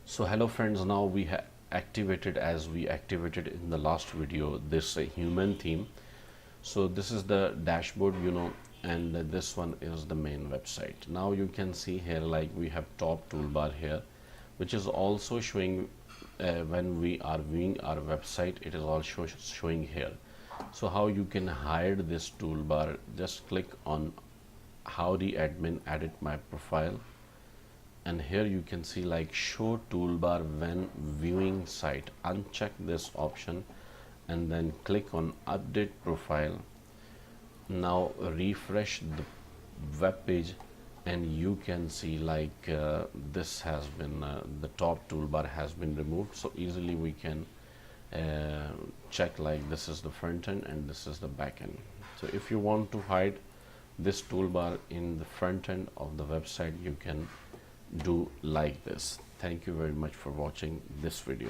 So hello friends, now we have activated, as we activated in the last video, this human theme. So this is the dashboard, and this one is the main website. Now you can see here, like, we have top toolbar here, which is also showing when we are viewing our website, it is also showing here. So how you can hide this toolbar, just click on howdy admin, edit my profile, and here you can see like show toolbar when viewing site. Uncheck this option and then click on update profile. Now refresh the web page and you can see like this has been the top toolbar has been removed. So easily we can check like this is the front end and this is the back end. So if you want to hide this toolbar in the front end of the website, you can do like this. Thank you very much for watching this video.